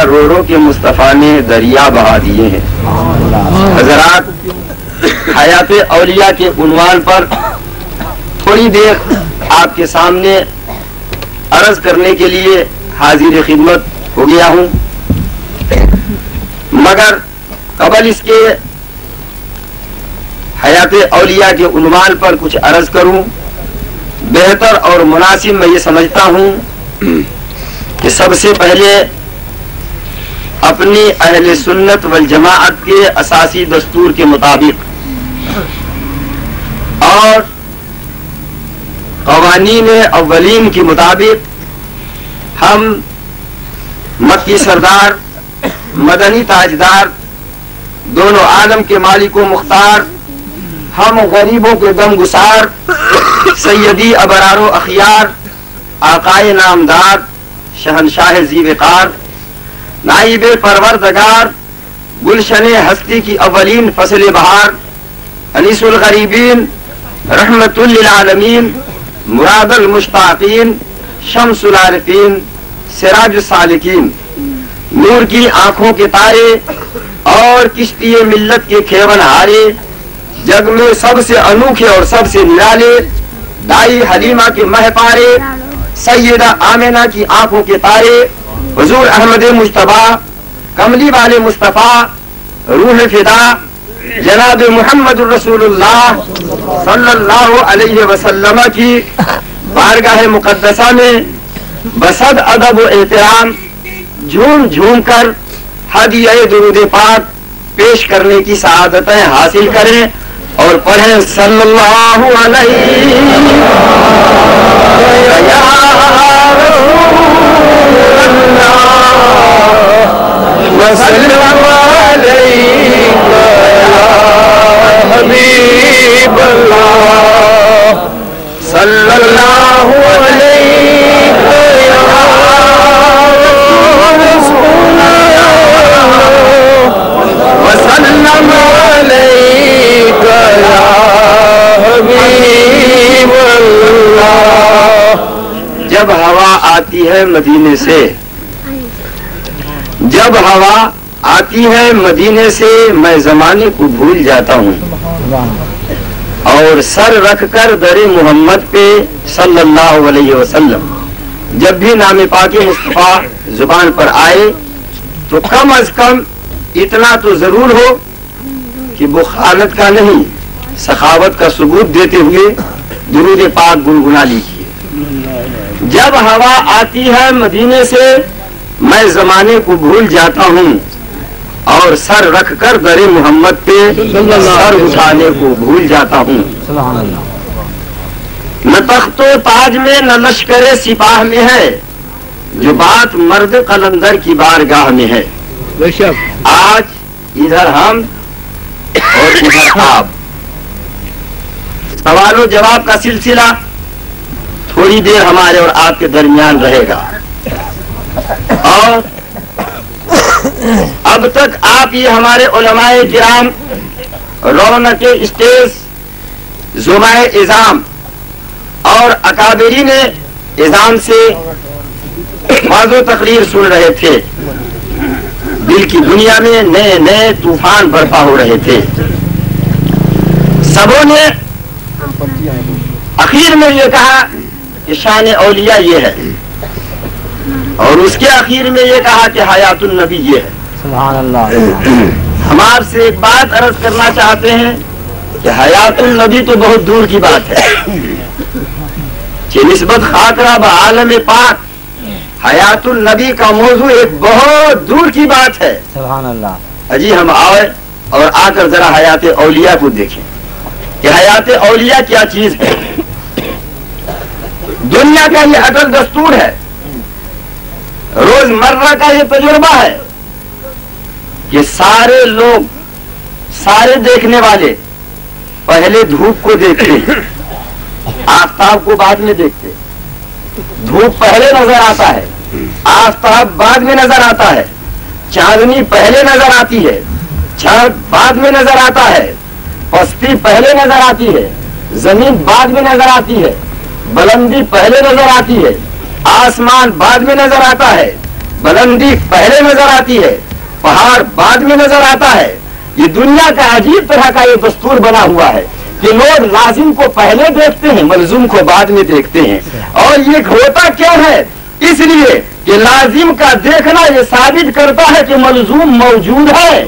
روڑوں کے مصطفیٰ نے دریا بہا دیے ہیں۔ حضرات، حیات اولیاء کے عنوان پر تھوڑی دیر آپ کے سامنے عرض کرنے کے لیے حاضر خدمت ہو گیا ہوں، مگر قبل اس کے حیات اولیاء کے عنوان پر کچھ عرض کروں، بہتر اور مناسب میں یہ سمجھتا ہوں کہ سب سے پہلے اپنی اہل سنت والجماعت کے اساسی دستور کے مطابق اور قوانین اولین کے مطابق ہم مکی سردار، مدنی تاجدار، دونوں عالم کے مالک و مختار، ہم غریبوں کے غم گسار، سیدی ابرار و اخیار، آقائے نامدار، شہنشاہ ذی وقار، نائب پروردگار، گلشن ہستی کی اولین فصل بہار، انیس الغریبین، رحمت للعالمین، مراد المشتاقین، شمس العارفین، سراج السالکین، نور کی آنکھوں کے تارے اور کشتی ملت کے کھیون ہارے، جگ میں سب سے انوکھے اور سب سے نرالے، دائی حلیمہ کے مہ پارے، سیدہ آمنہ کی آنکھوں کے تارے، حضور احمد مجتبیٰ، کملی والے مصطفیٰ، روح فدا، جناب محمد الرسول اللہ صلی اللہ علیہ وسلم کی بارگاہ مقدسہ میں بصد ادب و احترام جھوم جھوم کر ہدیہ درود پاک پیش کرنے کی سعادتیں حاصل کریں اور پڑھیں صلی اللہ علیہ وسلم حبیب اللہ صلی اللہ علیہ وسلم علیک یا حبیب اللہ۔ جب ہوا آتی ہے مدینے سے، جب ہوا آتی ہے مدینے سے، میں زمانے کو بھول جاتا ہوں اور سر رکھ کر در محمد پہ صلی اللہ علیہ وسلم، جب بھی نام پاک مصطفیٰ زبان پر آئے تو کم از کم اتنا تو ضرور ہو کہ بخالت کا نہیں، سخاوت کا ثبوت دیتے ہوئے درود پاک گنگنا لیجیے۔ جب ہوا آتی ہے مدینے سے، میں زمانے کو بھول جاتا ہوں اور سر رکھ کر در محمد پہ سر اٹھانے کو بھول جاتا ہوں۔ نہ تخت و تاج میں نہ لشکر سپاہ میں ہے، جو بات مرد قلندر کی بارگاہ میں ہے۔ آج ادھر ہم اور ادھر آپ، سوال و جواب کا سلسلہ تھوڑی دیر ہمارے اور آپ کے درمیان رہے گا، اور اب تک آپ یہ ہمارے علماء کرام رونق اسٹیج، زمائے اعظام اور اکابرین اعظام سے واضح و تقریر سن رہے تھے، دل کی دنیا میں نئے نئے طوفان برپا ہو رہے تھے۔ سبوں نے اخیر میں یہ کہا کہ شان اولیاء یہ ہے، اور اس کے اخیر میں یہ کہا کہ حیات النبی یہ ہے۔ سبحان اللہ۔ ہم آپ سے ایک بات عرض کرنا چاہتے ہیں کہ حیات النبی تو بہت دور کی بات ہے، کہ نسبت خاطرہ بعالم پاک حیات النبی کا موضوع ایک بہت دور کی بات ہے۔ سبحان اللہ۔ اجی ہم آئے اور آ کر ذرا حیات اولیاء کو دیکھیں کہ حیات اولیاء کیا چیز ہے۔ دنیا کا یہ اٹل دستور ہے، روز مرہ کا یہ تجربہ ہے کہ سارے لوگ، سارے دیکھنے والے پہلے دھوپ کو دیکھتے، آفتاب کو بعد میں دیکھتے۔ دھوپ پہلے نظر آتا ہے، آفتاب بعد میں نظر آتا ہے، چاندنی پہلے نظر آتی ہے، چاند بعد میں نظر آتا ہے، پستی پہلے نظر آتی ہے، زمین بعد میں نظر آتی ہے، بلندی پہلے نظر آتی ہے، آسمان بعد میں نظر آتا ہے، बुलंदी पहले नजर आती है, पहाड़ बाद में नजर आता है। ये दुनिया का अजीब तरह का ये दस्तूर बना हुआ है कि लोग लाजिम को पहले देखते हैं, मलजूम को बाद में देखते हैं। और ये होता क्यों है? इसलिए कि लाजिम का देखना ये साबित करता है कि मलजूम मौजूद है।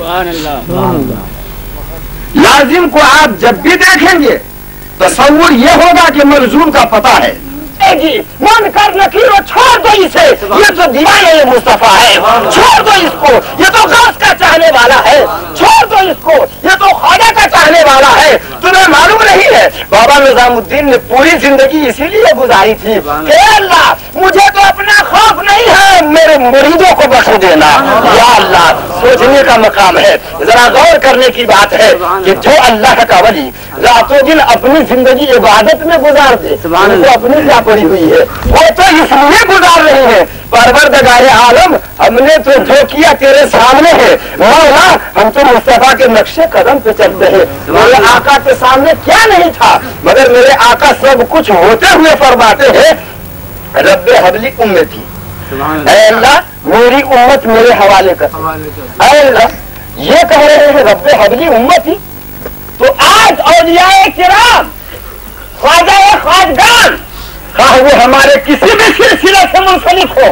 लाजिम को आप जब भी देखेंगे तसव्वुर ये होगा कि मलजूम का पता है। जी मन कर नकीर छोड़ दो इसे, ये तो दीवाना ये मुस्तफा है, छोड़ दो इसको, ये तो गौस का चाहने वाला है, छोड़ दो इसको, ये तो ख्वाजा का चाहने वाला है। तुम्हें मालूम नहीं है बाबा निजामुद्दीन ने पूरी जिंदगी इसीलिए गुजारी थी कि अल्लाह मुझे तो अपना खौफ नहीं है, मेरे मुरीदों को बख्श देना। या अल्लाह, सोचने का मकाम है, जरा गौर करने की बात है कि जो अल्लाह का वली रातों दिन अपनी जिंदगी इबादत में गुजार दे, उनको अपनी क्या पड़ी हुई है, वो तो इसलिए गुजार रहे हैं। परवरदिगारे आलम, हमने तो जो किया तेरे सामने है मौला, हम तो मुस्तफा के नक्शे कदम पे चलते हैं। मेरे आका के सामने क्या नहीं था, मगर मेरे आका सब कुछ होते हुए फरमाते हैं रब्बे हबली उम्मती, ऐ अल्लाह मेरी उम्मत मेरे हवाले कर। ऐ अल्लाह ये कह रहे हैं रब्बे हबली उम्मती, तो आज औलियाए किराम, ख्वाजा ख्वाजगान, चाहे वो हमारे किसी भी सिलसिले से मुंसलिक हो,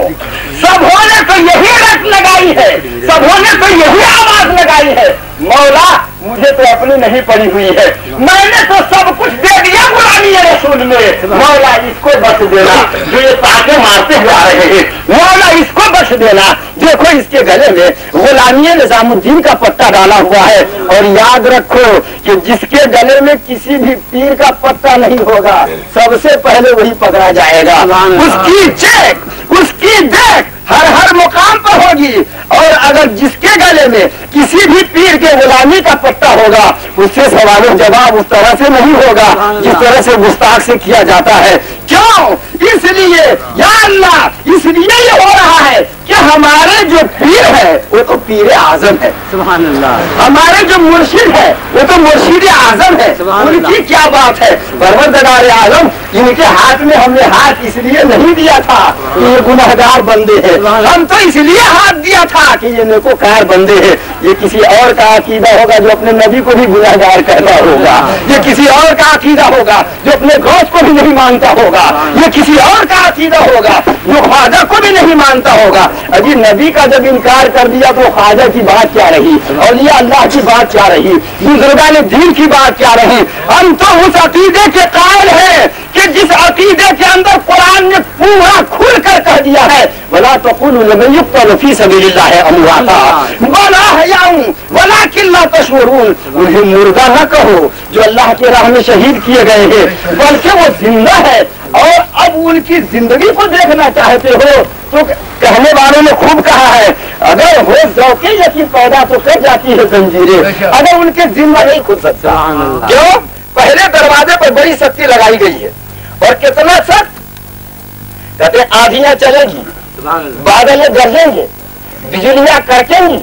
सबों ने तो यही रट लगाई है, सबों ने तो यही आवाज लगाई है, मौला मुझे तो अपनी नहीं पड़ी हुई है, मैंने तो सब कुछ दे दिया गुलामी रसूल में, मौला इसको बख्श देना। जो ये ताके मारते जा रहे हैं, मौला इसको बख्श देना। देखो इसके गले में गुलामी निजामुद्दीन का पट्टा डाला हुआ है, और याद रखो कि जिसके गले में किसी भी पीर का पट्टा नहीं होगा, सबसे पहले वही पकड़ा जाएगा। उसकी चेक, उसकी देख हर मुकाम पर होगी। और अगर जिसके गले में किसी भी पीर के गुलामी का पट्टा होगा, उससे सवाल जवाब उस तरह से नहीं होगा जिस तरह से गुस्ताख से किया जाता है। क्यों? इसलिए या अल्लाह, इसलिए ये हो रहा है कि हमारे जो पीर है वो तो पीर आजम है, सुभान अल्लाह। हमारे जो मुर्शिद है वो तो मुर्शिद आजम है। उनकी क्या बात है, परवरदिगार आलम, इनके हाथ में हमने हाथ इसलिए नहीं दिया था कि ये गुनहगार बंदे हैं, हम तो इसलिए हाथ दिया था कि ये नेकोकार बंदे हैं। ये किसी और का अकीदा होगा जो अपने नबी को भी गुनहगार कहता होगा, ये किसी और का अकीदा होगा जो अपने गौस को भी नहीं मानता होगा, ये किसी और का अकीदा होगा जो ख्वाजा को भी नहीं मानता होगा। अभी नबी का जब इनकार कर दिया तो ख्वाजा की बात क्या रही, औलिया अल्लाह की बात क्या रही, बुजुर्गान दीन की बात क्या रही। हम तो उस अकीदे के कायल हैं कि जिस अकीदे के अंदर कुरान ने पूरा खुल कर कह दिया है, वला तक़ूलू लिमन युक़्तलू फ़ी सबीलिल्लाहि अमवाता वला हयाउन वलाकिन ला तशऊरून। उन्हें मुर्दा न कहो जो अल्लाह के राह में शहीद किए गए हैं, बल्कि वो जिंदा है। और अब उनकी जिंदगी को देखना चाहते हो तो कहने वालों ने खूब कहा है, अगर हो ज़ौक़े यकीन पैदा तो कर जाती है जंजीरें, अगर उनके जिंदा नहीं खुद सकता। क्यों? पहले दरवाजे पर बड़ी शक्ति लगाई गई है, और कितना सख्त, कहते आंधियां चलेगी, बादल गरजेंगे, बिजलियां कड़केंगी,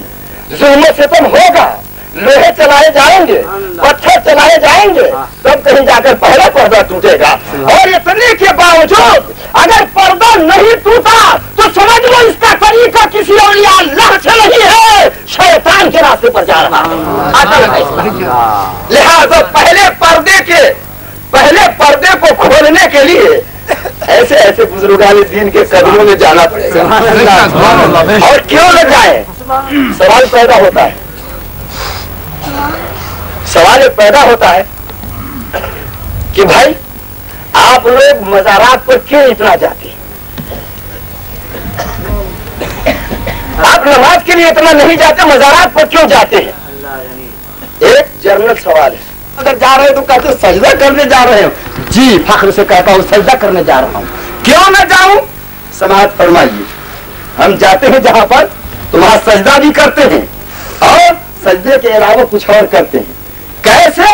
जुल्म सितम होगा, लोहे चलाए जाएंगे, पत्थर चलाए जाएंगे, तब कहीं जाकर पहला पर्दा टूटेगा। और इतने के बावजूद अगर पर्दा नहीं टूटा तो समझ लो इसका तरीका किसी औलिया अल्लाह से नहीं है, शैतान के रास्ते पर जा रहा है। लिहाजा पहले पर्दे को खोलने के लिए ऐसे ऐसे बुजुर्गान दीन के कदमों में जाना पड़ेगा। और क्यों लग जाए? सवाल पैदा होता है, सवाल पैदा होता है कि भाई आप लोग मज़ारात पर क्यों इतना जाते हैं? आप नमाज के लिए इतना नहीं जाते, मज़ारात पर क्यों जाते हैं? एक जर्नल सवाल है। अगर जा रहे हो तो कहते सजदा करने जा रहे हो। जी फख्र से कहता हूँ सजदा करने जा रहा हूँ। क्यों न जाऊं? समाअत फरमाइए। हम जाते हैं जहां पर तो वहां सजदा भी करते हैं और सजदे के अलावा कुछ और करते हैं। कैसे?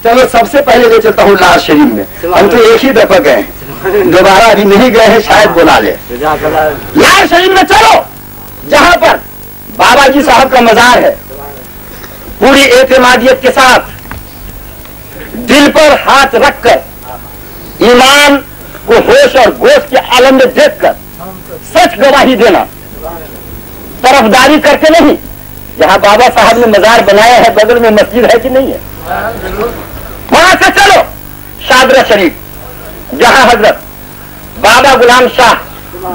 चलो सबसे पहले ले चलता हूँ लाल शरीफ में। हम तो एक ही दफा गए हैं, दोबारा अभी नहीं गए हैं, शायद बुला ले। लाल शरीफ में चलो, जहां पर बाबा जी साहब का मजार है। पूरी एतमादियत के साथ दिल पर हाथ रखकर ईमान को होश और गोश के आलम में देखकर सच गवाही देना तरफदारी करके नहीं। जहाँ बाबा साहब ने मजार बनाया है बगल में मस्जिद है कि नहीं है? वहां से चलो शादरा शरीफ, जहाँ हजरत बाबा गुलाम शाह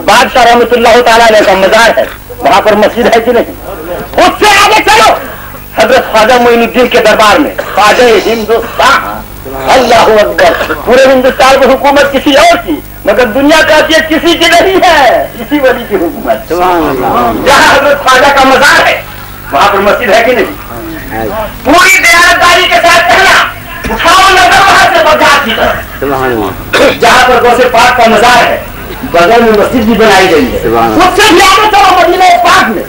बादशाह रहमतुल्लाह ताला अलैह का मजार है, वहां पर मस्जिद है कि नहीं? उससे आगे चलो हजरत ख्वाजा मोइनुद्दीन के दरबार में, ख्वाजा हिंदुस्तान, अल्लाहु अकबर। पूरे हिंदुस्तान में हुकूमत किसी और की, मगर दुनिया का ये किसी की नहीं है, इसी वली की हुकूमत। जहाँ हजरत ख्वाजा का मजार है वहां पर मस्जिद है कि नहीं? पूरी दयानतदारी के साथ कहना, उठाओ नजर वहां से बजात की तरफ, जहाँ पर गौसे पाक का मजार है बगल में मस्जिद भी बनाई गई है। उससे भी आगे चलो मदीना पाक में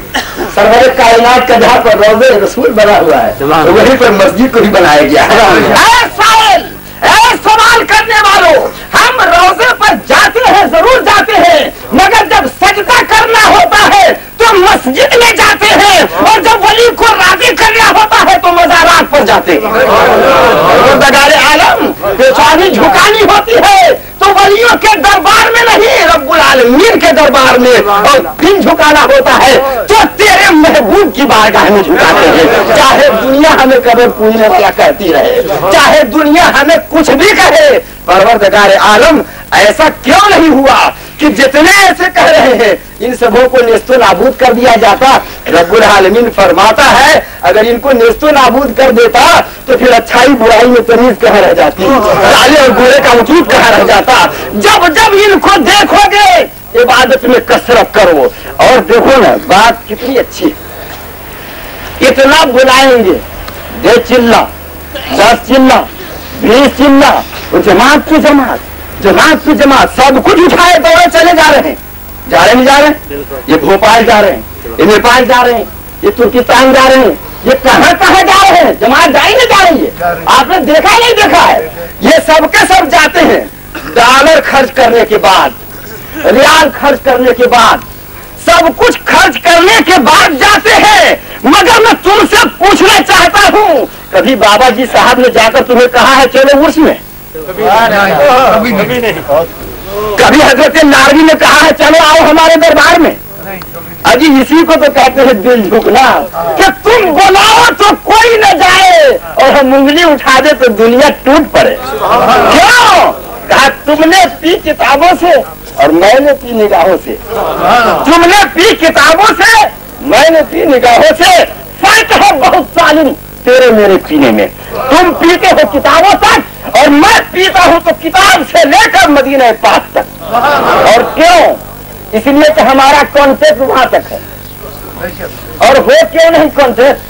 सरवर कायनात का जहाँ पर रोज़े रसूल बना हुआ है, तो वहीं पर मस्जिद को भी बनाया गया है। सवाल करने वालों, हम रोजे पर जाते हैं, जरूर जाते हैं, मगर जब सजदा करना होता है तो मस्जिद में जाते हैं, और जब वली को राजी करना होता है तो मज़ारात पर जाते हैं। दगारे आलम पेशानी झुकानी होती है तो वलियों के दरबार में नहीं, रब्बुल आलमीन के दरबार में, और दिन झुकाना होता है तो तेरे महबूब की बारगाह में झुकाते हैं। चाहे दुनिया हमें कबर पूजने वाला कहती रहे, चाहे दुनिया हमें कुछ भी कहे, परवरदिगार आलम ऐसा क्यों नहीं हुआ कि जितने ऐसे कह रहे हैं इन सबों को नेस्तो नाबूद कर दिया जाता। रब्बुल आलमीन फरमाता है अगर इनको नेस्तो नाबूद कर देता तो फिर अच्छाई बुराई में तमीज कहाँ रह जाती, काले और गोरे का वजूद कहाँ रह जाता। जब जब इनको देखोगे इबादत में कसरत करो, और देखो ना बात कितनी अच्छी, इतना बुलाएंगे 2 चिल्ला 10 चिल्ला 20 चिल्ला, जमात की जमात, जमात की जमात, सब कुछ उठाए दौड़े चले जा रहे हैं, जा रहे नहीं जा रहे, ये भोपाल जा रहे हैं, ये नेपाल जा रहे हैं, ये तुर्किस्तान जा रहे हैं, ये कहाँ कहाँ जा रहे हैं, जमात जा ही नहीं जा रही है। आपने देखा नहीं देखा है, ये सबके सब जाते हैं डॉलर खर्च करने के बाद, रियाल खर्च करने के बाद, सब कुछ खर्च करने के बाद जाते हैं। मगर मैं तुमसे पूछना चाहता हूँ, कभी बाबा जी साहब ने जाकर तुम्हें कहा है चलो उर्स में? कभी नहीं। कभी हजरत नारवी ने कहा है चलो आओ हमारे दरबार में? अजी इसी को तो कहते हैं दिल झुकना, कि तुम बुलाओ तो कोई न जाए और हम उंगली उठा दे तो दुनिया टूट पड़े। क्यों? कहा तुमने पी किताबों से और मैंने पी निगाहों से, तुमने पी किताबों से मैंने पी निगाहों से, फर्क है बहुत सालिम तेरे मेरे पीने में। तुम पीते हो किताबों तक और मैं पीता हूँ तो किताब से लेकर मदीना पाक तक। और क्यों? इसलिए कि हमारा कॉन्सेप्ट वहां तक है, और वो क्यों नहीं कॉन्सेप्ट,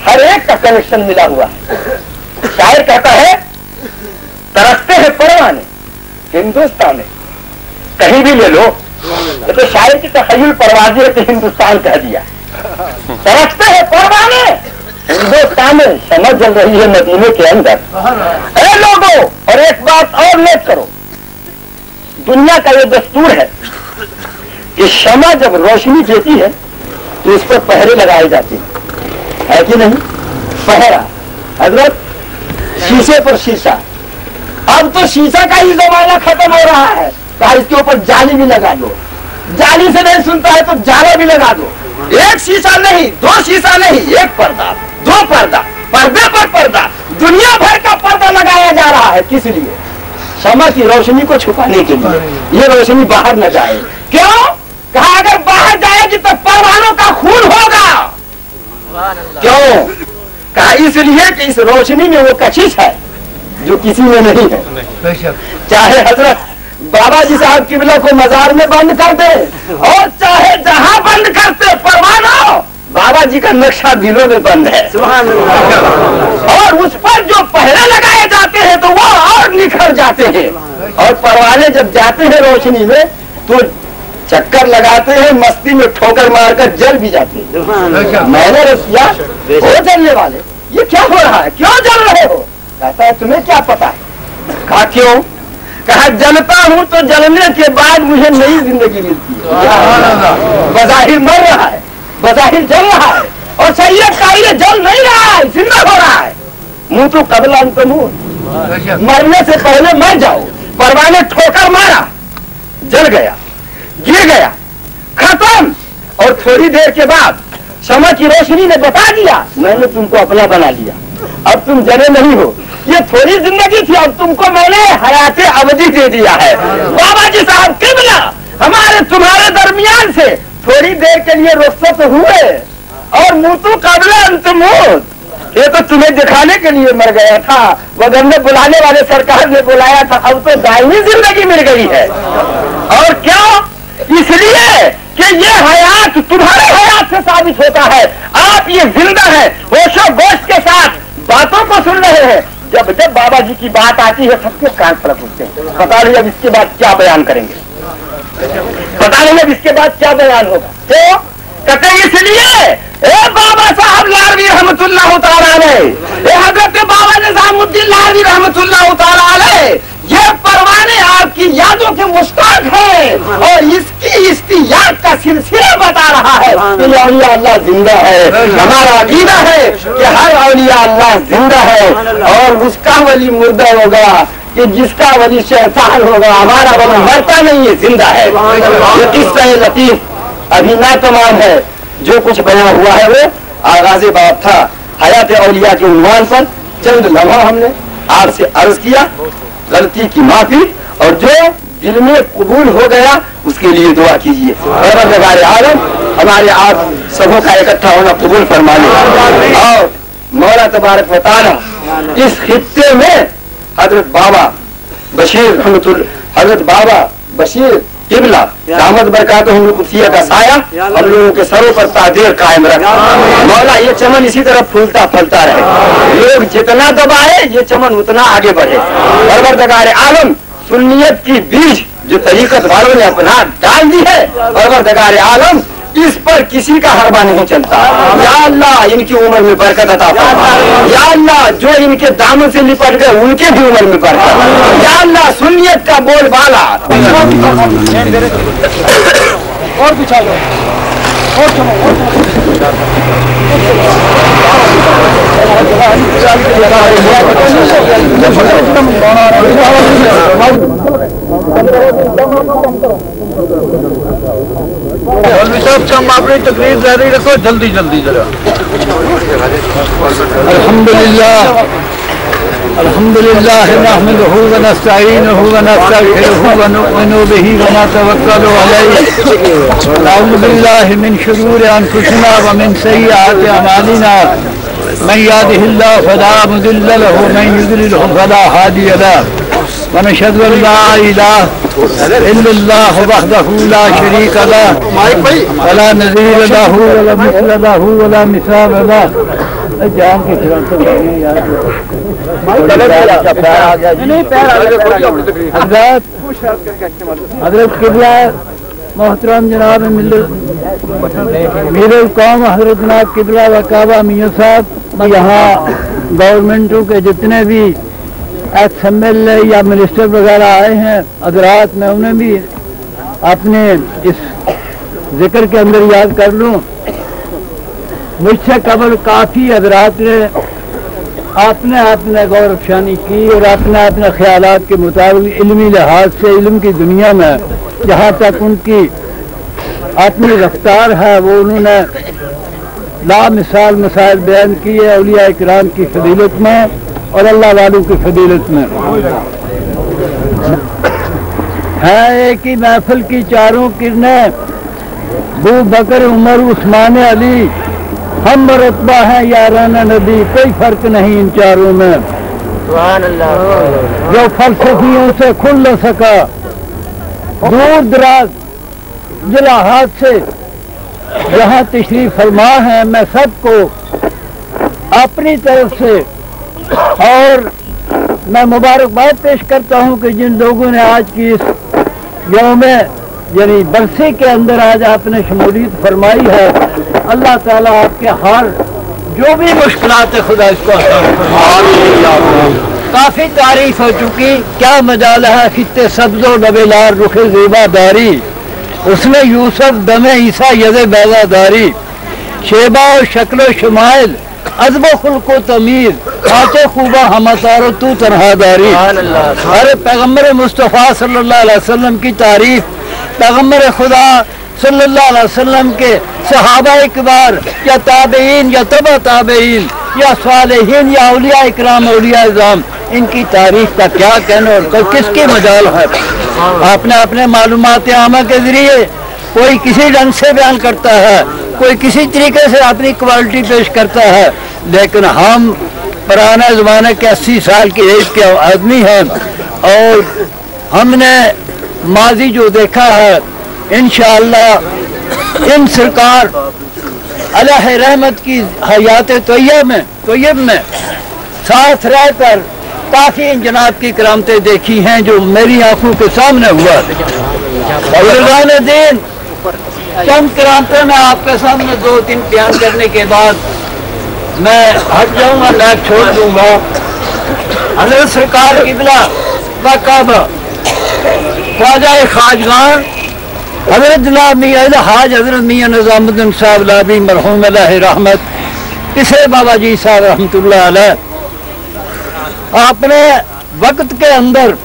हर एक का कनेक्शन मिला हुआ है। शायर कहता है तरसते हैं परवाने हिंदुस्तान में, कहीं भी ले लो, तो शायर की तखय्युल परवाज़ी है तो हिंदुस्तान कह दिया। तरसते हैं परवाने हिंदुस्तान में, समझ चल रही है मदीने के अंदर। ए लोगों, और एक बात और नोट करो, दुनिया का ये दस्तूर है कि शमा जब रोशनी देती है तो इस पर पहरे लगाए जाते है कि नहीं? पहरा हजरत, शीशे पर शीशा। अब तो शीशा का ही जमाना खत्म हो रहा है, कहा इसके ऊपर जाली भी लगा दो, जाली से नहीं सुनता है तो जाला भी लगा दो। एक शीशा नहीं, 2 शीशा नहीं, 1 पर्दा, 2 पर्दा, पर्दे पर पर्दा, दुनिया भर का पर्दा लगाया जा रहा है। किस लिए? शमा की रोशनी को छुपाने के लिए, ये रोशनी बाहर न जाए। क्यों? कहा अगर बाहर जाएगी तो परवानों का खून होगा। क्यों? कहा इसलिए कि इस रोशनी में वो कशिश है जो किसी में नहीं है। चाहे हजरत बाबा जी साहब किबला को मजार में बंद कर दे और चाहे जहां बंद करते, परवाना बाबा जी का नक्शा दिलों में बंद है। और उस पर जो पहरे लगाए जाते हैं तो वो और निखर जाते हैं, और परवाने जब जाते हैं रोशनी में तो चक्कर लगाते हैं, मस्ती में ठोकर मारकर जल भी जाते हैं। मैंने रसिया हो जलने वाले, ये क्या हो रहा है, क्यों जल रहे हो? कहता है तुम्हें क्या पता है? कहा क्यों? कहा जलता हूं तो जलने के बाद मुझे नई जिंदगी मिलती है। बज़ाहिर मर रहा है, बज़ाहिर जल रहा है, और सैयद कायरे जल नहीं रहा है, जिंदा हो रहा है। मुंह तो कबला मुंह, मरने से पहले मर जाओ। परवाने ठोकर मारा, जल गया, गिर गया, खत्म। और थोड़ी देर के बाद शमा की रोशनी ने बता दिया मैंने तुमको अपना बना लिया, अब तुम जने नहीं हो। ये थोड़ी जिंदगी थी, अब तुमको मैंने हयाते अवधि दे दिया है। बाबा जी साहब किबला हमारे तुम्हारे दरमियान से थोड़ी देर के लिए रुखसत हुए और मुतु कबले अंतमूत, ये तो तुम्हें दिखाने के लिए मर गया था, वगरने बुलाने वाले सरकार ने बुलाया था, अब तो दायमी जिंदगी मिल गई है। और क्यों? इसलिए कि ये हयात तुम्हारे हयात से साबित होता है। आप ये जिंदा है, होशो गोश के साथ बातों को सुन रहे हैं। जब जब बाबा जी की बात आती है सबके कान फड़क उठते हैं, पता नहीं अब इसके बाद क्या बयान करेंगे, पता नहीं अब इसके बाद क्या बयान होगा। तो कहते इसलिए बाबा साहब लारवी रहमतुल्लाह तआला अलैह, हजरत बाबा निजामुद्दीन लारवी रहमतुल्लाह तआला अलैह, ये परवाने आपकी यादों के मुश्ताक है और इसकी इश्तियाक का सिलसिला बता रहा है कि औलिया अल्लाह जिंदा है। हमारा अकीदा है कि हर औलिया अल्लाह जिंदा है और उसका वली मुर्दा होगा कि जिसका वली शैतान होगा। हमारा वली मरता नहीं है, जिंदा है। ये किस्सा लतीफ अभी ना तमाम है, जो कुछ बयां हुआ है वो आगाज़े बात था। हयात औलिया के उन्वान पर चंद लम्हा हमने आपसे अर्ज किया, गलती की माफी, और जो दिल में कबूल हो गया उसके लिए दुआ कीजिए। परवरदिगार आलम हमारे आप सबों का इकट्ठा होना कबूल फरमा ले। और मौला तबारक व तआला इस खित्ते में हजरत बाबा बशीर हजरत बाबा बशीर किबला दामद बरकातुहुल कुदसिया का साया हम लोगों के सरों पर तादेर कायम रखा। मौला ये चमन इसी तरह फूलता फलता रहे, लोग जितना दबाए ये चमन उतना आगे बढ़े। परवरदिगार आलम सुन्नियत की बीज जो तरीकत वालों ने अपना डाल दी है, परवरदिगार आलम इस पर किसी का हरबा नहीं चलता। या अल्लाह इनकी उम्र में बरकत अता फरमा। या अल्लाह जो इनके दामन से लिपट गए उनके भी उम्र में बरकत। या अल्लाह सुन्नियत का बोलबाला और बिछा लो और कम अपनी तकरीर जारी रखो, जल्दी जल्दी जरा। अल्हम्दुलिल्लाह अल्हम्दुलिल्लाह नहमदुहु व नस्तईनुहु व नस्तगफिरुहु व नु'मिनु बिही व नतवक्कलु अलैहि व नऊज़ु बिल्लाहि मिन शुरूरि अनफुसिना व मिन सय्यिआति अमालिना मन यहदिहिल्लाहु फला मुदिल्ल लहु व मन युद्लिलहु फला हादिय लहु व नशहदु अन ला इलाहा इल्लल्लाहु वहदहु ला शरीका लहु व ला नज़ीर लहु व ला मिस्ल लहु व ला मिसाल लहु। जान के हजरत किबला मोहतरम जनाब मीर कौम हजरत जनाब किबला वकाबा मियां साहब, यहाँ गवर्नमेंटों के जितने भी XMLA या मिनिस्टर वगैरह आए हैं हजरात, मैं उन्हें भी अपने इस जिक्र के अंदर याद कर लूँ। मुझसे कबल काफ़ी हजरात ने अपने गौर अफशानी की और अपने ख्यालात के मुताबिक इल्मी लिहाज से इल्म की दुनिया में जहाँ तक उनकी अपनी रफ्तार है वो उन्होंने लामिसाल मसाइल बयान किए औलिया इकराम की फजीलत में और अल्लाह वालों की फजीलत में। है एक ही महफिल की चारों किरणें, अबू बकर उमर उस्मान अली हम रुतबा है याराना नबी, कोई फर्क नहीं इन चारों में। जो फलसफियों से खुल न सका दूर दराज जिला हाथ से जहाँ तशरीफ फरमा है, मैं सबको अपनी तरफ से और मैं मुबारकबाद पेश करता हूँ कि जिन लोगों ने आज की इस यौम यानी बरसे के अंदर आज आपने शमूलियत फरमाई है। अल्लाह ताला आपके हर जो भी मुश्किलात है खुदा इसको काफी तारीफ हो चुकी, क्या मजाल है खित्ते सब्जो नबेलार रुखे ज़ेबादारी, उसमें यूसुफ दमे ईसा यज़े बैजादारी, शेबा और शक्ल शमाइल अज़ब खुल्को तमीर खाते खूबा हमतारो तू तनहादारी। अरे पैगम्बर मुस्तफ़ा सल्लल्लाहु अलैहि वसल्लम की तारीफ, पैगम्बर खुदा सल्लल्लाहु अलैहि वसल्लम के सहाबा किबार या ताबईन या तबा ताबईन या सालेहीन या औलिया इकराम औलिया इज़ाम, इनकी तारीफ का क्या कहना और किसकी मजाल है। आपने अपने मालूमात आमा के जरिए कोई किसी ढंग से बयान करता है, कोई किसी तरीके से अपनी क्वालिटी पेश करता है, लेकिन हम पुराने ज़माने के 80 साल की एज के आदमी हैं और हमने माजी जो देखा है, इंशाअल्लाह इन सरकार अल्लाह रहमत की हयात तोयब में साथ रहकर काफ़ी जनाब की करामतें देखी हैं जो मेरी आंखों के सामने हुआ। बुजुर्गान दीन चंद करामतें मैं आपके सामने 2-3 बयान करने के बाद मैं हट जाऊंगा, मैं छोड़ दूंगा। हज़रत सरकार किबला बाकाबा ख्वाजा खाजगान हज़रत जनाब मियां हाज हज़रत मियां निज़ामुद्दीन साहब लाबी मरहूम अलैहि रहमत किसे बाबा जी साहब रहमतुल्लाह अलैह, अपने वक्त के अंदर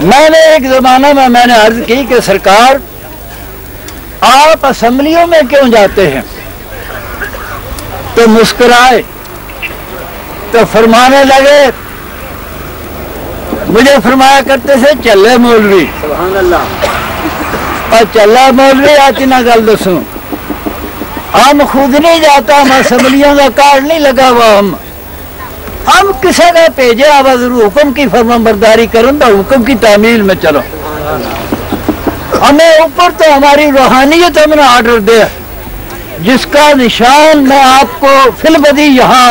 मैंने एक ज़माना में मैंने अर्ज की कि सरकार आप असम्बलियों में क्यों जाते हैं, तो मुस्कुराए, तो फरमाने लगे, मुझे फरमाया करते थे चले मौलवी, सुभान अल्लाह, और चला मौलवी आती ना गल दसूं, हम खुद नहीं जाता, हम असम्बलियों का कार्ड नहीं लगा हुआ, हम किसी ने भेजे आवाज हुक्म की फरमाबरदारी करूं तो हुक्म की तामील में चलो। हमें ऊपर तो हमारी रूहानियत हमने ऑर्डर दिया, जिसका निशान मैं आपको फिलबदी यहाँ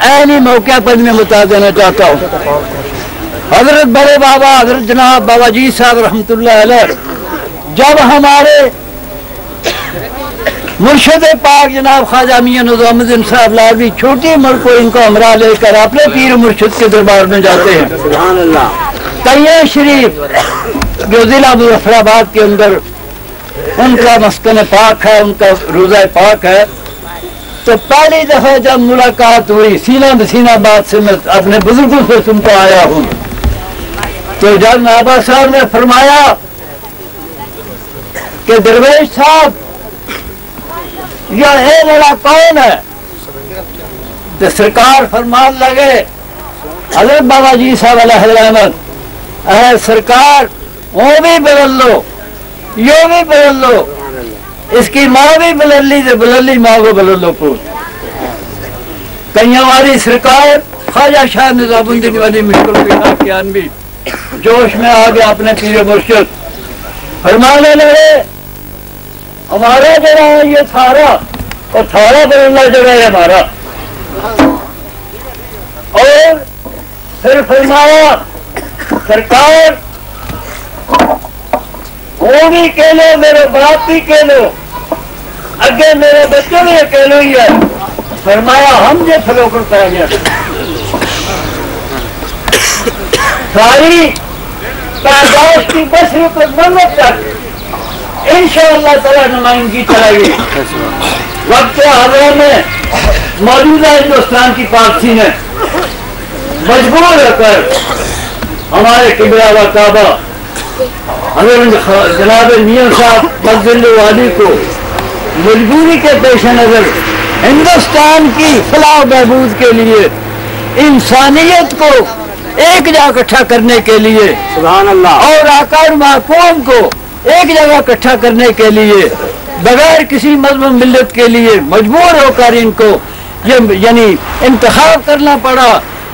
ऐनी मौके पर मैं बता देना चाहता हूँ। हजरत बड़े बाबा हजरत जनाब बाबा जी साहब रहमतुल्लाह अलैह जब हमारे मुर्शिद पाक जनाब ख्वाजा मियां निज़ामुद्दीन साहब लावी छोटी उम्र को इनको हमरा लेकर अपने पीर मुर्शिद के दरबार में जाते हैं, सुभान अल्लाह, तैयब शरीफ जो जिला मुजफ्फराबाद के अंदर उनका मस्कन पाक है, उनका रोज़ा पाक है, तो पहली दफा जब मुलाकात हुई सीना बसीना बात से मैं अपने बुजुर्गों से सुनता आया हूँ, तो जब नाबा साहब ने फरमाया कि दरवेश साहब यह लड़ा कौन है, तो सरकार फरमान लगे हजरत बाबा जी साहब अलैहि रहमत, सरकार वो भी बदल लो, यो भी बदल लो, इसकी माँ भी बदल ली तो बदल ली माँ को बदल लो। कहीं हमारी सरकार ख्वाजा शाह निज़ामुद्दीन वाली मुश्किल भी जोश में आ गया अपने पीर मुर्शिद, फरमाने लगे हमारा जरा ये थारा और थारा बदलना जगह है हमारा, और फिर फरमाया सरकार वो भी कह लो, मेरे बाप भी कह लो, अगे मेरे बच्चे भी कह लो ही है। फरमाया हम जो फलो करता है सारी पैदाश की 10 रुपये मन्नत तक इंशाअल्लाह ताला नुमाइंदगी चलाएगी। वक्त हाज़िर में मौजूदा हिंदुस्तान की पार्टी ने मजबूर होकर हमारे किबला व काबा हज़रत जनाब मियां साहब मज़िल वाली को मजबूरी के पेश नज़र हिंदुस्तान की फलाह बहबूद के लिए इंसानियत को एक जगह इकट्ठा करने के लिए, सुभान अल्लाह, और आकार महकूम को एक जगह इकट्ठा करने के लिए बगैर किसी मजहब मिल्लत के लिए मजबूर होकर इनको ये यानी इंतखाब करना पड़ा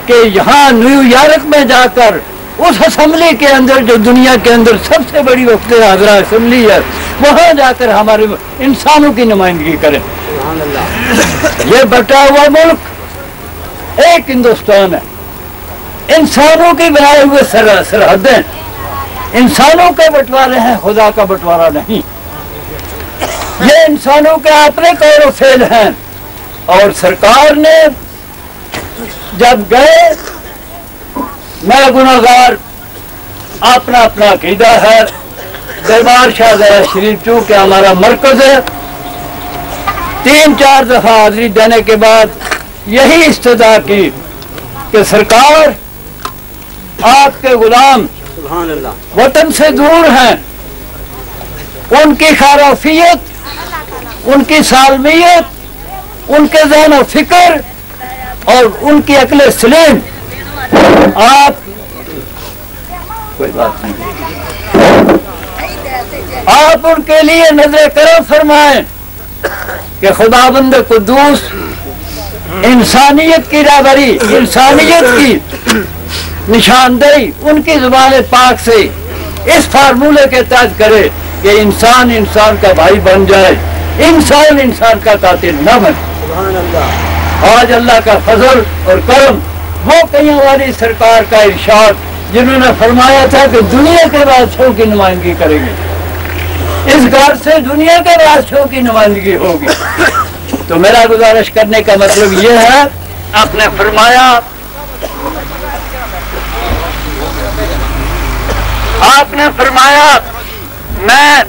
कि यहाँ न्यूयॉर्क में जाकर उस असम्बली के अंदर जो दुनिया के अंदर सबसे बड़ी वक्त हाज़िरा असम्बली है, वहाँ जाकर हमारे इंसानों की नुमाइंदगी करें। ये बटा हुआ मुल्क एक हिंदुस्तान है, इंसानों के बनाए हुए सरहदें, इंसानों के बंटवारे हैं, खुदा का बंटवारा नहीं। ये इंसानों के अपने कौर फेल हैं, और सरकार ने जब गए, मैं गुनाहगार, अपना अपना अकीदा है, दरबार शाह शरीफ चूंकि हमारा मरकज है, 3-4 दफा हाजिरी देने के बाद यही इस्तदा की कि सरकार आपके गुलाम वतन से दूर हैं, उनकी खारफियत, उनकी सालमियत, उनके ज़हन और फिक्र और उनकी अक्ल सलीम आप कोई बात नहीं, आप उनके लिए नजर करम फरमाएं कि खुदाबंद कुद्दूस इंसानियत की रहबरी, इंसानियत की निशानदेही उनकी ज़ुबान पाक से इस फार्मूले के तहत करे कि इंसान इंसान का भाई बन जाए, इंसान इंसान का कातिल न बने। आज अल्लाह का फजल और करम, वो कईयों वाली सरकार का इरशाद जिन्होंने फरमाया था कि दुनिया के बादशाहों की नुमाइंदगी करेंगे, इस घर से दुनिया के बादशाहों की नुमाइंदगी होगी। तो मेरा गुजारिश करने का मतलब ये है, आपने फरमाया, आपने फरमाया मैं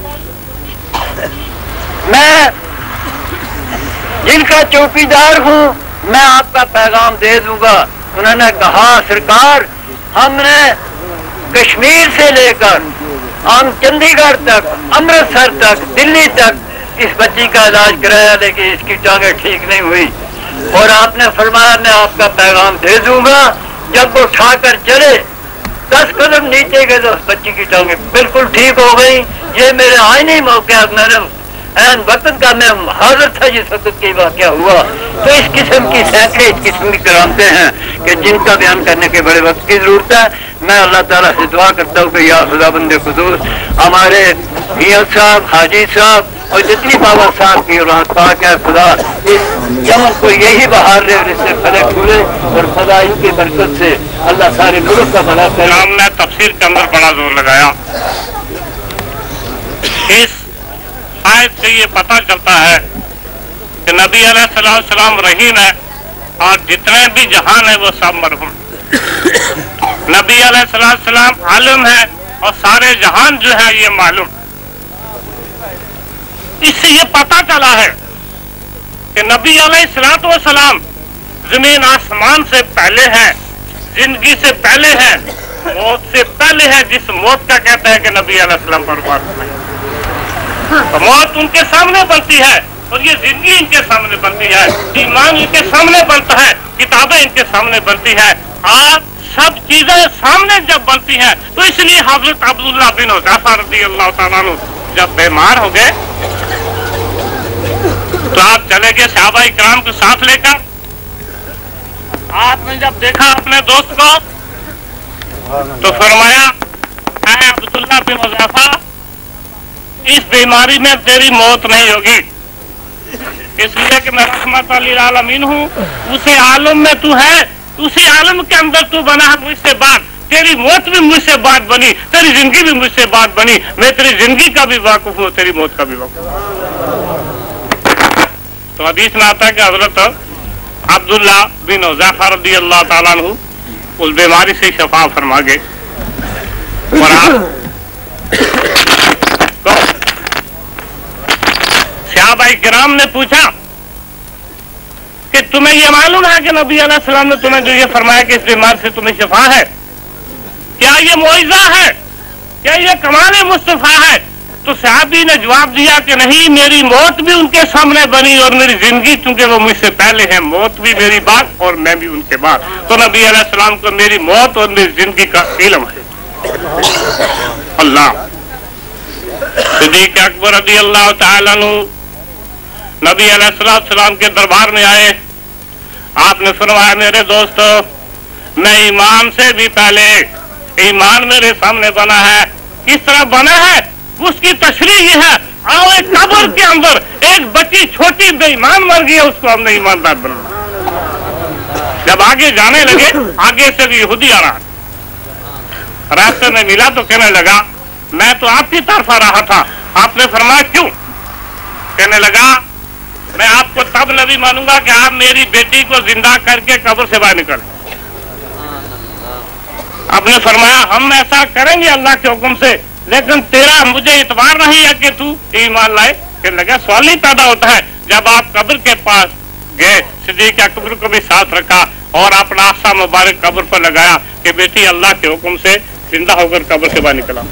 जिनका चौकीदार हूँ मैं आपका पैगाम दे दूंगा। उन्होंने कहा सरकार, हमने कश्मीर से लेकर हम चंडीगढ़ तक, अमृतसर तक, दिल्ली तक इस बच्ची का इलाज कराया, लेकिन इसकी टांगें ठीक नहीं हुई। और आपने फरमाया मैं आपका पैगाम दे दूंगा, जब वो उठाकर चले 10 कदम नीचे गए तो उस बच्ची की टांगें बिल्कुल ठीक हो गई। ये मेरे आईनी मौके, मैंने एन वक्त का मैं हाजिर था जिस वक्त की वाक़या हुआ। तो इस किस्म की सैकड़े इस किस्म की करामतें हैं कि जिनका बयान करने के बड़े वक्त की जरूरत है। मैं अल्लाह ताला से दुआ करता हूँ कि या खुदाबंद खुदूस हमारे मियां साहब, हाजी साहब और जितनी बाबा साहब की औलाद पाक है, खुदा इस यमन को यही बहार दे और इससे फले फूले और खुदाइयों की बरकत से अल्लाह सारे मुल्क का भला करे। हमने तफसीर के अंदर बड़ा जोर लगाया। इस आयत से ये पता चलता है कि नबी अलैहिस्सलाम रहीम है और जितने भी जहान है वो सब मरहूम। नबी अलैहिस्सलाम आलिम है और सारे जहान जो है ये मालूम। इससे ये पता चला है कि नबी अलैहिस्सलाम जमीन आसमान से पहले है, जिंदगी से पहले है, मौत से पहले है। जिस मौत का कहता है कि नबी अलैहिस्सलाम बर्बाद है, तो मौत उनके सामने बनती है और ये जिंदगी इनके सामने बनती है, ईमान इनके सामने बनता है, किताबें इनके सामने बनती है। आज सब चीजें सामने जब बनती हैं तो इसलिए हजरत अब्दुल्लाह बिन हुज़ैफा रज़ियल्लाहु ताला अन्हु जब बीमार हो गए तो आप चले गए सहाबा इकराम को साथ लेकर। आपने जब देखा अपने दोस्त को तो फरमाया, ऐ अब्दुल्लाह बिन हुज़ैफा, इस बीमारी में तेरी मौत नहीं होगी, इसलिए कि मैं रहमत लिल आलमीन हूँ। उसे आलम में तू है, उसी आलम के अंदर तू बना है मुझसे बाद। तेरी मौत भी मुझसे बात बनी, तेरी जिंदगी भी मुझसे बात बनी। मैं तेरी जिंदगी का भी वाकुफ हूँ, तेरी मौत का भी वाकुफ हूँ। तो हदीस में आता है कि हजरत अब्दुल्लाह बिन हुज़ैफा रज़ियल्लाहु ताला अन्हु उस बीमारी से शफा फरमा गए। और आप सहाबाए किराम ने पूछा कि तुम्हें यह मालूम है कि नबी अलैहिस्सलाम ने तुम्हें जो ये फरमाया कि इस बीमार से तुम्हें शिफा है, क्या ये मुइज़ा है, क्या ये कमाल मुस्तफा है? तो सहाबी ने जवाब दिया कि नहीं, मेरी मौत भी उनके सामने बनी और मेरी जिंदगी, चूंकि वो मुझसे पहले है, मौत भी मेरी बाद और मैं भी उनके बाद। तो नबी अलैहिस्सलाम को मेरी मौत और मेरी जिंदगी का इल्म है। अल्लाह सिद्दीक़ अकबर रज़ियल्लाहु ताला अन्हु नबी अलैहिस्सलाम के दरबार में आए। आपने फरमाया, मेरे दोस्तों, मैं ईमान से भी पहले, ईमान मेरे सामने बना है। किस तरह बना है उसकी तशरीह ये है, आओ एक कब्र के अंदर एक बच्ची छोटी बेईमान मर गई, उसको हमने ईमानदार बनाया। जब आगे जाने लगे, आगे से भी यहूदी आ रहा, रास्ते में मिला तो कहने लगा, मैं तो आपकी तरफ आ रहा था। आपने फरमाया क्यों? कहने लगा, मैं आपको तब नबी मानूंगा कि आप मेरी बेटी को जिंदा करके कब्र से बाहर निकले। आपने फरमाया, हम ऐसा करेंगे अल्लाह के हुक्म से, लेकिन तेरा मुझे इतबार नहीं है कि तू ईमान लाए। कहने लगा, सवाल ही पैदा होता है। जब आप कब्र के पास गए, सिद्दीक़ कब्र को भी साथ रखा और अपना आसा मुबारक कब्र पर लगाया कि बेटी अल्लाह के हुक्म से जिंदा होकर कब्र से बाहर निकला।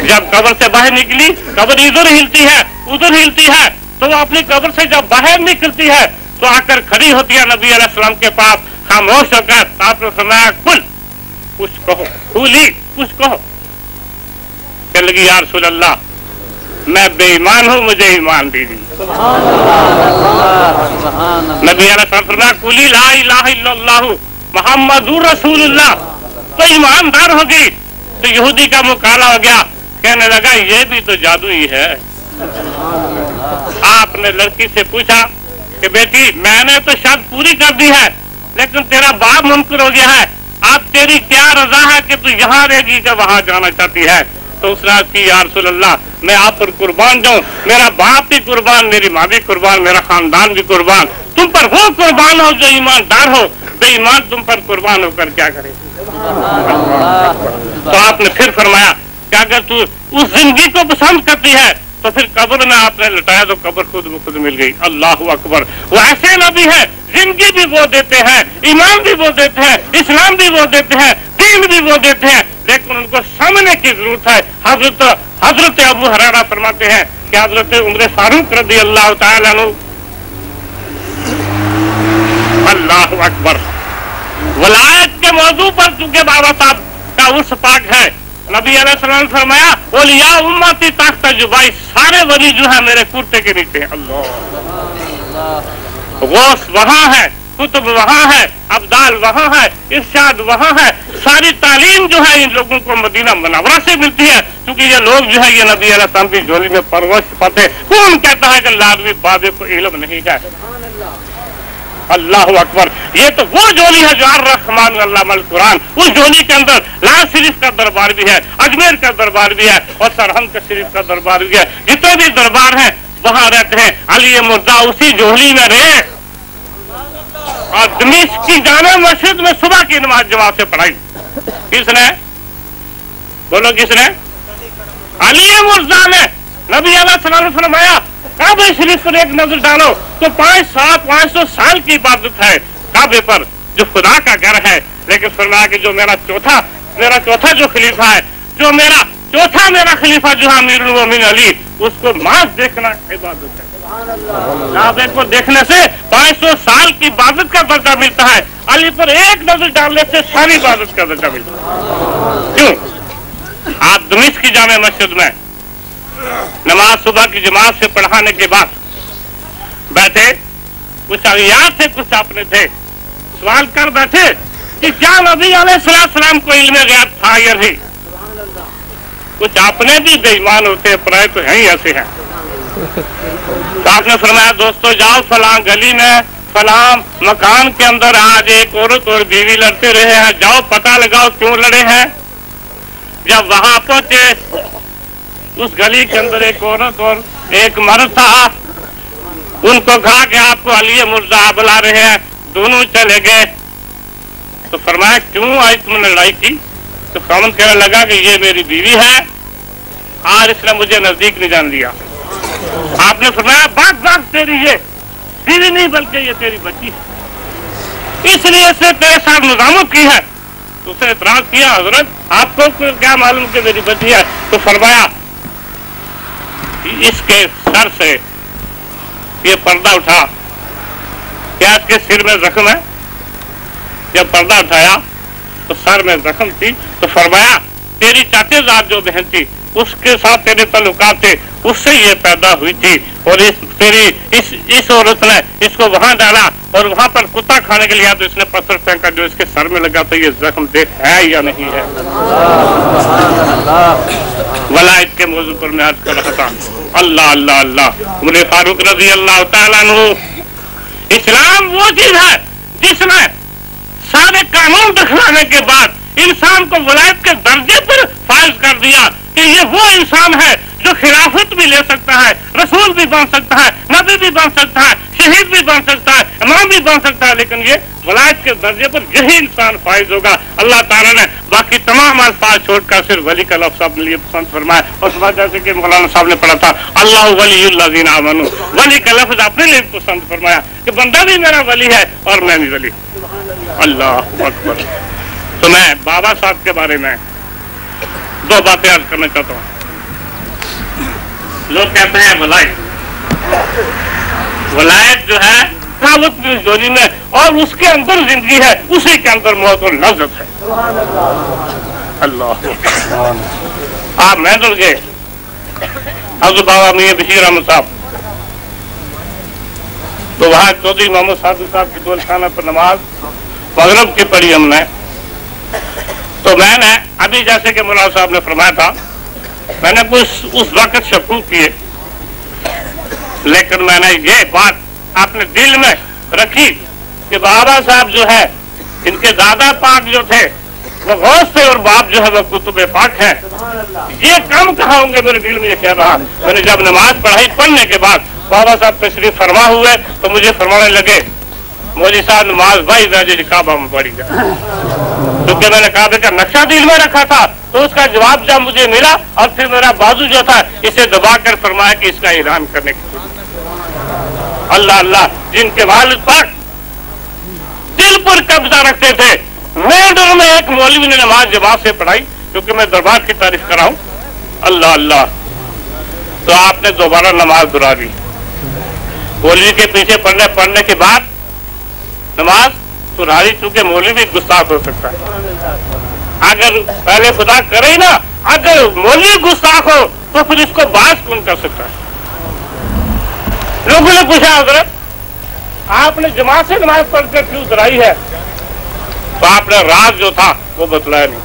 जब कब्र से बाहर निकली, कब्र इधर हिलती है उधर हिलती है, तो वो अपनी कब्र से जब बाहर निकलती है तो आकर खड़ी होती है नबी अलैहि सलाम के पास, खामोश होकर आपने फरमाया कुल, कुछ कहो, कुली कुछ कहो। कहने लगी या रसूल अल्लाह, मैं बेईमान हूँ, मुझे ईमान दीजिए। नबी अलैहि सलाम फरमाया कुली ला इलाहा इल्लल्लाह मुहम्मदुर रसूलुल्लाह, तो ईमानदार हो गई। तो यहूदी का मुकाला हो गया, कहने लगा ये भी तो जादू ही है। आपने लड़की से पूछा कि बेटी मैंने तो शर्त पूरी कर दी है, लेकिन तेरा बाप मुनकर हो गया है, आप तेरी क्या रजा है कि तू यहाँ रहेगी कि वहां जाना चाहती है? तो उसने आज की या रसूल अल्लाह, मैं आप पर कुर्बान जाऊं, मेरा बाप भी कुर्बान, मेरी माँ भी कुर्बान, मेरा खानदान भी कुर्बान, तुम पर वो कुर्बान हो जो ईमानदार हो, बेईमान तुम पर कुर्बान होकर क्या करे? तो आपने फिर फरमाया कि अगर तू उस जिंदगी को पसंद करती है तो फिर कब्र में आपने लटाया तो कब्र खुद ब खुद मिल गई। अल्लाह अकबर। वो ऐसे नबी है, जिंदगी भी वो देते हैं, ईमान भी वो देते हैं, इस्लाम भी वो देते हैं, दीन भी वो देते हैं, लेकिन उनको समझने की जरूरत है। हजरत अबू हुरैरा फरमाते हैं कि हजरत उमर फारूक रज़ी अल्लाह तआला अन्हु, अल्लाह अकबर, वलायत के मौजू पर चूंकि बाबा साहब का उर्स पाक है, नबी अलैहिस्सलाम ने फरमाया ओलिया उम्मती तख्त जुबाई, सारे वली जो है मेरे कुर्ते के नीचे। अल्लाह, गौस वहाँ है, कुतुब वहाँ है, अब्दाल वहाँ है, इरशाद वहाँ है, सारी तालीम जो है इन लोगों को मदीना मुनव्वरा से मिलती है, क्योंकि ये लोग जो है ये नबी अलैहिस्सलाम की झोली में परवरिश पाते। कौन कहता है कि लादवी बाबे को इल्म नहीं है? अल्लाह अकबर। ये तो वो झोली है जो अर्रहमान अल्लामल कुरान, उस झोली के अंदर लाल शरीफ का दरबार भी है, अजमेर का दरबार भी है और सरहंद का शरीफ का दरबार भी है। जितने भी दरबार हैं वहां रहते हैं अली मुर्दा उसी झोली में रहे। और दमिश्क की जामे मस्जिद में सुबह की नमाज जमात से पढ़ाई किसने? बोलो किसने? अली मुर्दा ने। नबी अलैहिस्सलाम ने फरमाया काबे शरीफ पर एक नजर डालो तो 500 साल की इबादत है काबे पर, जो खुदा का घर है। लेकिन फरमाया कि जो मेरा चौथा जो खलीफा है, जो मेरा खलीफा जो अमीरुल मोमिनीन अली, उसको मास देखना इबादत है। काबे को देखने से 500 साल की इबादत का दर्जा मिलता है, अली पर एक नजर डालने से सारी इबादत का दर्जा मिलता है। क्यों? आप दमिश्क की जामे मस्जिद में नमाज सुबह की जमात से पढ़ाने के बाद बैठे, कुछ अगियार थे कुछ अपने थे, सवाल कर बैठे कि क्या नबी अलैहिस्सलाम को इल्म गैब था या नहीं? कुछ अपने भी बेईमान होते हैं, पराए तो हैं ही ऐसे हैं। तो आपने फरमाया दोस्तों जाओ फलां गली में फलां मकान के अंदर आज एक औरत और बीवी लड़ते रहे हैं, जाओ पता लगाओ क्यों लड़े हैं। जब वहां पहुंचे उस गली के अंदर एक औरत और एक मर्द था, उनको कहा कि आपको अली मुर्दा बुला रहे हैं, दोनों चले गए। तो फरमाया क्यों आज तुमने लड़ाई की? तो खामन कहने लगा कि ये मेरी बीवी है और इसने मुझे नजदीक नहीं जान दिया। आपने फरमाया बात तेरी ये बीवी नहीं बल्कि ये तेरी बच्ची है, इसलिए इसने तेरे साथ मुज़ामत की है। तो उसने इतराज किया हजरत आपको क्या मालूम कि मेरी बच्ची है? तो फरमाया इसके सर से ये पर्दा उठा, क्या इसके सिर में जख्म है? जब पर्दा उठाया तो सर में जख्म थी। तो फरमाया तेरी चाचेजाद जो बहन थी उसके साथ तेरे ताल्लुकात थे, उससे ये पैदा हुई थी। और इस औरत ने इसको वहां डाला और वहां पर कुत्ता खाने के लिए आया तो इसने पत्थर फेंका जो इसके सर में लगा था, ये जख्म देख है या नहीं है? वलायत के मौजू पर मैं अर्ज कर रहा था। अल्लाह अल्लाह अल्लाह। उमर फारूक रज़ी अल्लाह तआला अन्हु, इस्लाम वो चीज है जिसने सारे कानून दिखलाने के बाद इंसान को वलायत के दर्जे पर फाइज कर दिया कि ये वो इंसान है जो खिलाफत भी ले सकता है, रसूल भी बन सकता है, नबी भी बन सकता है, शहीद भी बन सकता है, इमाम भी बन सकता है, लेकिन ये वलायत के दर्जे पर यही इंसान फाइज होगा। अल्लाह ताला ने बाकी तमाम अल्फाज छोड़कर सिर्फ वली का लफ्ज़ अपने लिए पसंद फरमाया। और सुबह जैसे कि मौलाना साहब ने पढ़ा था अल्लाह वलीयुल्लज़ीना आमनू, वली का लफ्ज़ अपने लिए पसंद फरमाया कि बंदा भी मेरा वली है और मैं भी वली। अल्लाह अकबर। तो मैं बाबा साहब के बारे में दो बातें अर्ज करना चाहता हूँ। लोग कहते हैं वलायत जो है कावत की जोड़ी में, और उसके अंदर जिंदगी है, उसी के अंदर मौत और लज्जत है। अल्लाह, आप महदुल गए हज़रत बाबा मियां बशीर अहमद साहब, तो वहाँ चौधरी मोहम्मद साहब की गोलखाना पर नमाज मगरब की पढ़ी हमने। तो मैंने अभी जैसे कि मौलाना साहब ने फरमाया था, मैंने कुछ उस वक्त शकूक किए, लेकिन मैंने ये बात अपने दिल में रखी कि बाबा साहब जो है, इनके दादा पाक जो थे वो गौस थे और बाप जो है वो कुतुब पाक है। ये कम कहाँ होंगे, मेरे दिल में ये कह रहा। मैंने जब नमाज पढ़ाई, पढ़ने के बाद बाबा साहब तशरीफ फरमा हुए तो मुझे फरमाने लगे, मौलवी साहब नमाज भाई काबा में पढ़ी जाए, क्योंकि मैंने काबे का नक्शा दिल में रखा था। तो उसका जवाब जब मुझे मिला और फिर मेरा बाजू जो था इसे दबा कर फरमाया कि इसका ऐलान करने की। अल्लाह अल्लाह, जिनके वालिद पाक दिल पर कब्जा रखते थे। मेडर में एक मौलवी ने नमाज जमात से पढ़ाई, क्योंकि मैं दरबार की तारीफ कर रहा हूँ। अल्लाह अल्लाह, तो आपने दोबारा नमाज दुहरा दी। मौलवी के पीछे पढ़ने के बाद नमाज सुधारी, चूंकि मौलवी भी गुस्ताख हो सकता है। अगर पहले खुदा करे ही ना, अगर मौलवी गुस्ताख हो तो फिर इसको बात कौन कर सकता है। लोगों ने पूछा, हजरत आपने जमात से नमाज पढ़कर क्यों दुहराई है? तो आपने राज जो था वो बतलाया नहीं,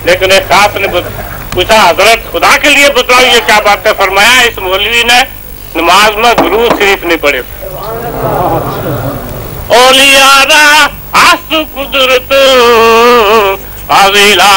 लेकिन एक खास ने पूछा, हजरत खुदा के लिए बतलाओ ये क्या बात है? फरमाया, इस मौलवी ने नमाज में दुरूद शरीफ नहीं पढ़े। ओलियारा आसु कुदरत अविला